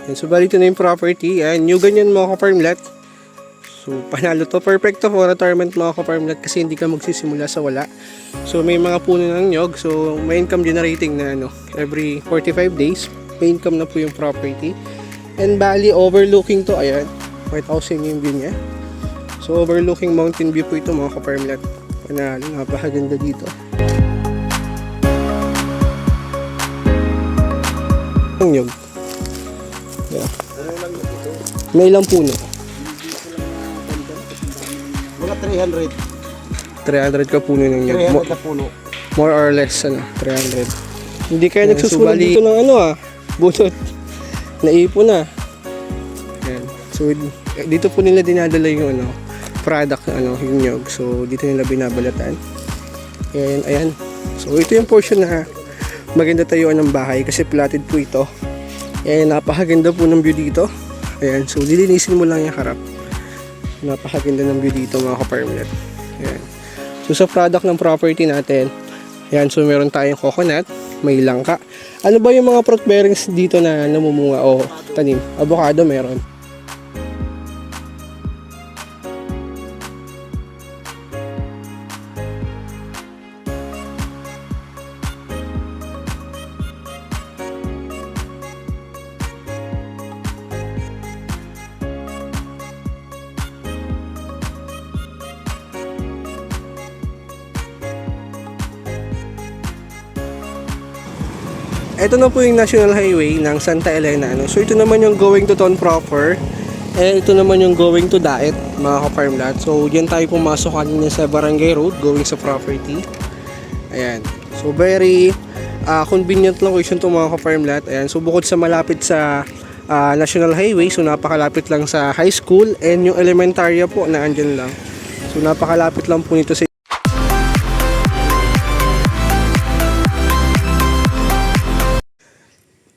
Yan, so bali ito na yung property. Yan, new ganyan mga ka-farmlat. So panalo to. Perfect to for retirement mga ka-farmlat kasi hindi ka magsisimula sa wala. So may mga puno ng nyog. So may income generating na every 45 days. May income na po yung property. And bali overlooking to. Ayan. White housing yung view niya. So overlooking mountain view po ito mga ka-farmlat. Panalo. Napakaganda dito. Ang nyog. Yeah. May ilang puno? Mga 300. 300 ka puno ng nyog. 300 na puno. More or less 300. Hindi kaya nagsusulat dito ng bunot. Naipon na. Ayan. So dito po nila dinadala yung product na yung nyog. So dito nila binabalatan. Ayan. So ito yung portion na maganda tayuan ng bahay kasi platted po ito. Ayan, napakaganda po ng view dito. Ayan, so lilinisin mo lang yung harap. Napakaganda ng view dito mga ka-farmlet. Ayan. So sa product ng property natin, ayan, so meron tayong coconut, may langka. Ano ba yung mga fruit bearings dito na namumunga o tanim? Avocado meron. Ito na po yung National Highway ng Santa Elena. So ito naman yung going to town proper. Ito naman yung going to Daet, mga ka-farmlat. So diyan tayo pumasok kanina sa Barangay Road going sa property. Ayan. So very convenient location to mga ka-farmlat. Ayan. So bukod sa malapit sa National Highway, so napakalapit lang sa high school and yung elementarya po na andyan lang. So napakalapit lang po nito sa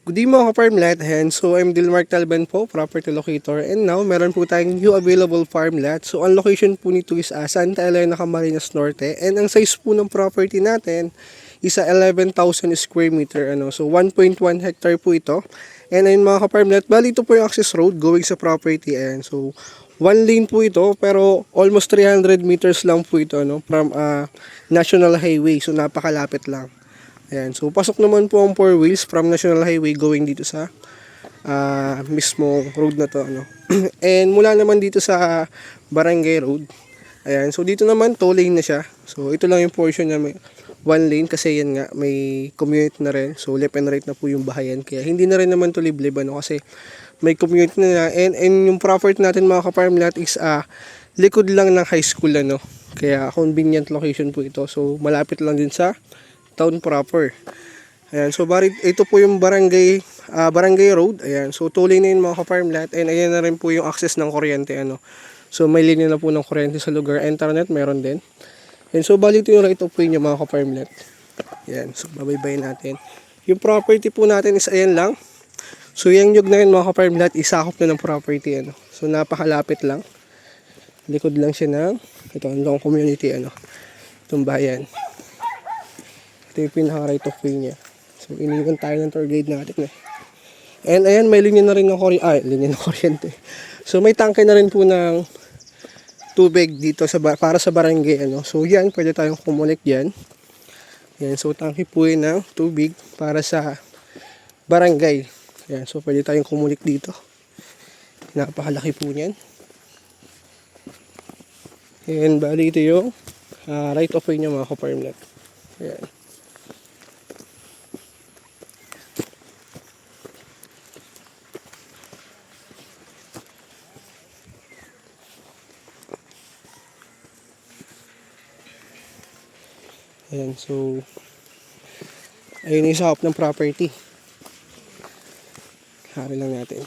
Good evening mga ka-farmlat. So I'm Dilmark Talban po, property locator. And now, meron po tayong new available farmlat. So ang location po nito is Santa Elena, Camarines Norte. And ang size po ng property natin is 11,000 square meter. So 1.1 hectare po ito. And ayun mga ka-farmlat, bali ito po yung access road going sa property. And so one lane po ito pero almost 300 meters lang po ito from National Highway. So napakalapit lang. Ayan, so pasok naman po ang 4 wheels from National Highway going dito sa mismo road na to And mula naman dito sa Barangay Road. Ayan, so dito naman 2 lane na siya. So ito lang yung portion na may 1 lane kasi yan nga may commute na rin. So left and right na po yung bahayan. Kaya hindi na rin naman to liblib kasi may commute na and yung property natin mga ka-farmlat is likod lang ng high school Kaya convenient location po ito. So malapit lang din sa town proper. Ayan, so ito po yung Barangay Road. Ayan, so 2 lane na yun mga ka-farmlat and ayan na rin po yung access ng kuryente So may linya na po ng kuryente sa lugar. Internet meron din. And so bali ito yung right of way niya mga ka-farmlat. Ayan, so babaybayin natin. Yung property po natin is ayan lang. So yung nyug na yun mga ka-farmlat, isakop na ng property So napakalapit lang. Likod lang siya ng itong community itong bayan. Ito yung pinaka-right of way niya. So, iniwan tayo ng tour guide natin And ayan, may linya na rin ng kuryente. So, may tangke na rin po ng tubig dito para sa barangay. So, yan, pwede tayong kumulik yan. Yan, so, tangke po yun ng tubig para sa barangay. Yan, so, pwede tayong kumulik dito. Napakalaki po niyan. And bali ito yung right of way niya mga ka-farmlat. Yan. Ayan, so ayun yung sakop ng property. Hari lang natin.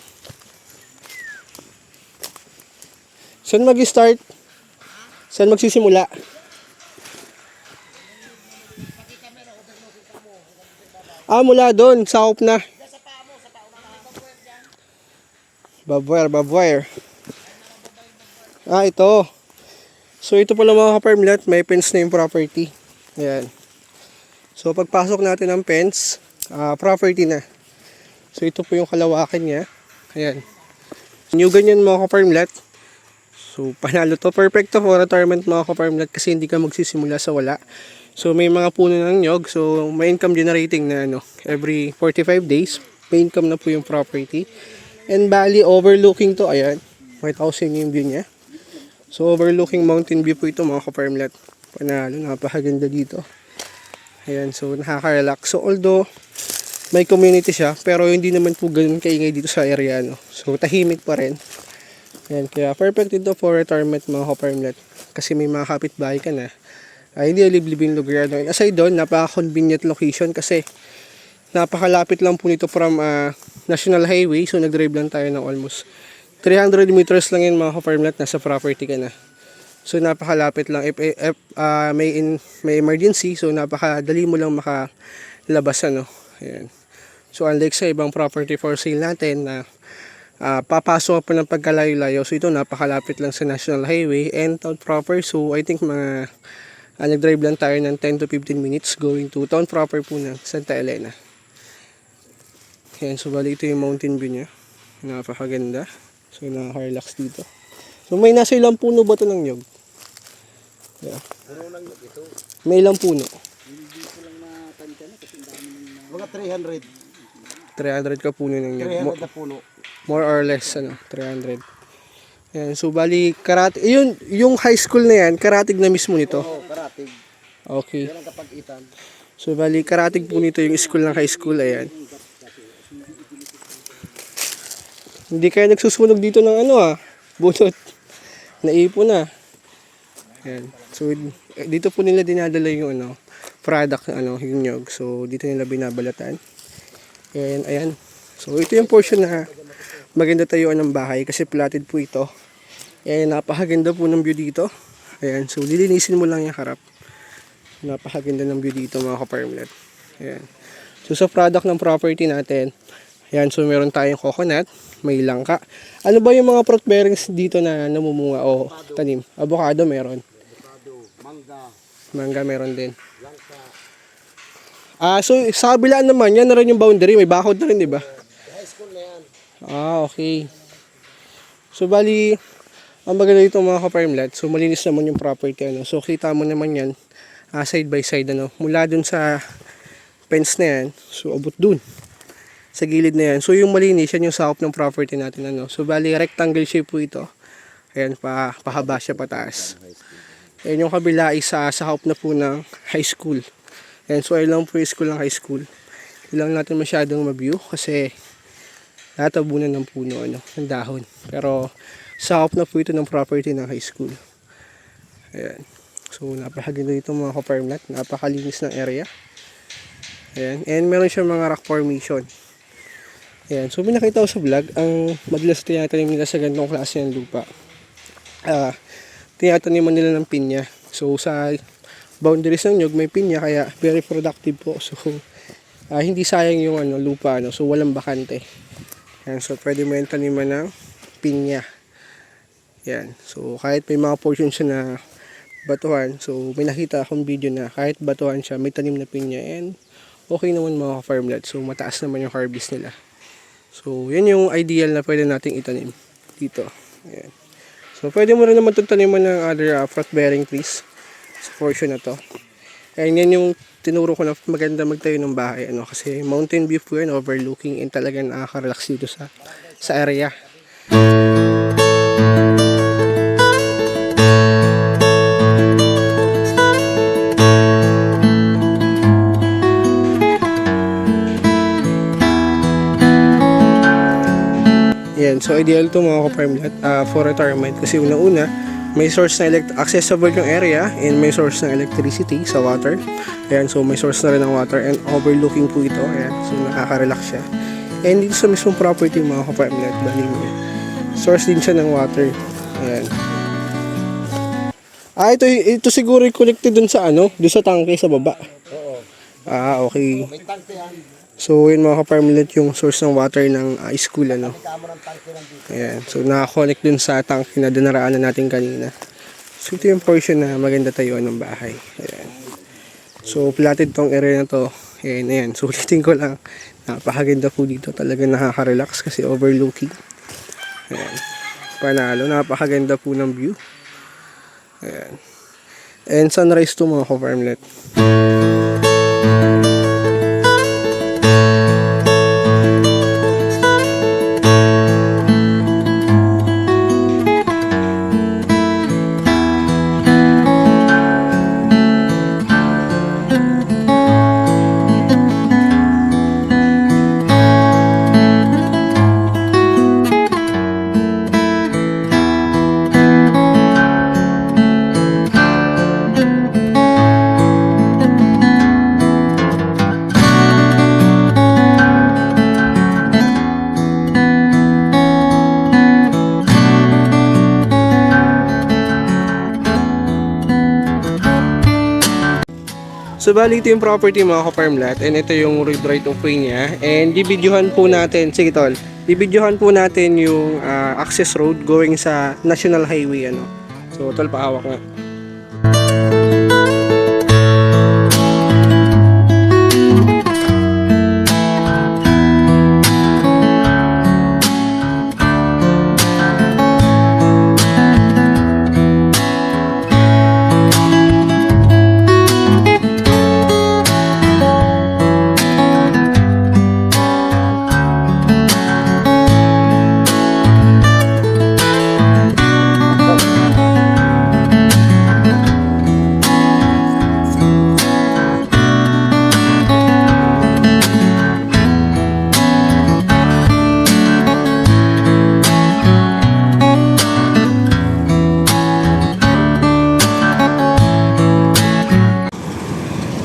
Saan mag-start? Saan magsisimula? Mula doon, sakop na. Barbwire. Ito. So ito pala mga ka-farmlat, may fence na yung property. Ayan. So pagpasok natin ng fence, property na. So ito po yung kalawakan niya. Ayan. New ganyan mga ka-farmlet. So, panalo to. Perfect to for retirement mga ka-farmlet kasi hindi ka magsisimula sa wala. So, may mga puno ng nyog. So, may income generating na every 45 days. May income na po yung property. And bali, overlooking to. Ayan. Makita ko sa inyo yung view niya. So, overlooking mountain view po ito mga ka-farmlet. Panalo. Napakaganda dito. Ayan. So, nakaka-relax. So, although may community siya, pero hindi naman po ganun kaingay dito sa area. So, tahimik pa rin. Ayan. Kaya, perfect ito for retirement mga ka-farmlet. Kasi may mga kapitbahay ka na. Hindi liblibing lugar. And aside doon, napaka-convenient location kasi napakalapit lang po nito from National Highway. So, nag-drive lang tayo ng almost 300 meters lang yun mga ka-farmlet. Nasa property ka na. So, napakalapit lang. If may emergency, so napakadali mo lang makalabas. Ayan. So, unlike sa ibang property for sale natin na papasok pa ng pagkalayo-layo. So, ito napakalapit lang sa National Highway and town proper. So, I think mga nag-drive lang tayo ng 10 to 15 minutes going to town proper po ng Santa Elena. Ayan, so bali ito yung mountain view niya. Napakaganda. So, nakaka-relax dito. So, may nasa ilang puno ba ito ng nyog? Yeah. May ilang puno? Mga 300 ka puno ng nyog. 300 na puno. More or less, 300. Ayan, so bali, karate, yung high school na yan, karatig na mismo nito. Oo, karatig. Okay. Yan ang kapag-itan. So bali, karatig po nito yung school ng high school, ayan. Hindi kayo nagsusunog dito ng bunot. Naipon na. Ayan. So, dito po nila dinadala yung product, yung nyog. So, dito nila binabalatan. And, ayan. So, ito yung portion na maganda tayuan ng bahay kasi platted po ito. And, napakaganda po ng view dito. Ayan. So, lilinisin mo lang yung harap. Napakaganda ng view dito mga ka-farmlet. Ayan. So, sa product ng property natin, ayan. So, meron tayong coconut, may langka. Ano ba yung mga fruit bearings dito na namumunga o tanim? Avocado meron. Mangga meron din. So sa kabilaan naman, yan na rin yung boundary. May bakod na rin, di ba? High school na yan. Okay. So bali, ang maganda dito mga ka-farmlet, so malinis naman yung property. So kita mo naman yan, side by side. Mula dun sa fence na yan, so abot dun. Sa gilid na yan. So yung malinis, yan yung sakop ng property natin. So bali, rectangle shape po ito. Ayan, pahaba siya pataas. Ayan yung kabila isa sakop na po ng high school. Ayan, so ayun lang po yung school ng high school. Hindi lang natin masyadong ma-view kasi natabunan ng puno, ng dahon. Pero sakop na po ito ng property ng high school. Ayan. So napakaganda dito mga ka-farmlet. Napakalinis ng area. Ayan. And meron siya mga rock formation. Ayan. So pinakita ko sa vlog, ang madalas tinatanim nila sa ganitong klase ng lupa. Tinataniman nila ng pinya. So sa boundaries ng nyog may pinya kaya very productive po. So hindi sayang yung lupa. So walang bakante. Ayan. So pwede mo yung taniman ng pinya. Ayan. So kahit may mga portion siya na batuhan. So may nakita akong video na kahit batuhan siya may tanim na pinya. And okay naman mga farmlet. So mataas naman yung harvest nila. So yan yung ideal na pwede nating itanim dito. Ayan. So, pwede mo rin naman itong taniman ng other fruit-bearing trees sa portion na to. Kaya yan yung tinuro ko na maganda magtayo ng bahay. Kasi mountain view po yan, overlooking, and talagang nakaka-relax dito sa area. Yan, so ideal to mga ka-farmlet for retirement kasi una-una may source na accessible yung area and may source ng electricity sa water. Ayan, so may source na rin ng water and overlooking po ito. Ayan, so nakaka-relax siya. And dito sa mismong property mga ka-farmlet, bali source din siya ng water. Ayan. Ito siguro connected dun sa dun sa tangke sa baba. Oo. Okay. May tangke yan. So, yun mga ka-farmlet yung source ng water ng school, Kamo ng tangke lang dito. Ayan. So, nakakonect dun sa tank na dinaraanan natin kanina. So, ito yung portion na maganda tayuan ng bahay. Ayan. So, platted tong area na to. Ayan, ayan. So, ulitin ko lang. Napakaganda po dito. Talagang nakaka-relax kasi overlooking. Ayan. Panalo. Napakaganda po ng view. Ayan. And sunrise to mga ka-farmlet. So bali ito yung property mga ka-farmlet, and ito yung road right of way niya, and bibidyohan po natin, sige tol, bibidyohan po natin yung access road going sa National Highway ano. So tol, paawak nga.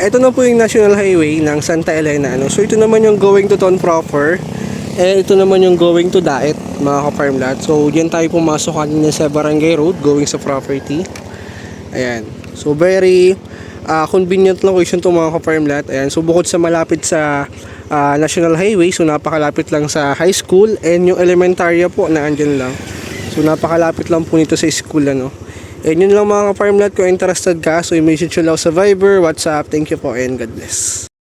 Ito na po yung National Highway ng Santa Elena. Ano? So ito naman yung going to town proper. Ito naman yung going to Daet, mga ka-farmlet. So diyan tayo pumasok kanina sa Barangay Road going sa property. Ayan. So very convenient location to mga ka-farmlet. Ayan. So bukod sa malapit sa National Highway, so napakalapit lang sa high school, and yung elementarya po na andyan lang. So napakalapit lang po nito sa school ano. And yun lang mga ka-farmlet, kung interested ka, so i-message nyo lang sa Viber, WhatsApp. Thank you po and God bless.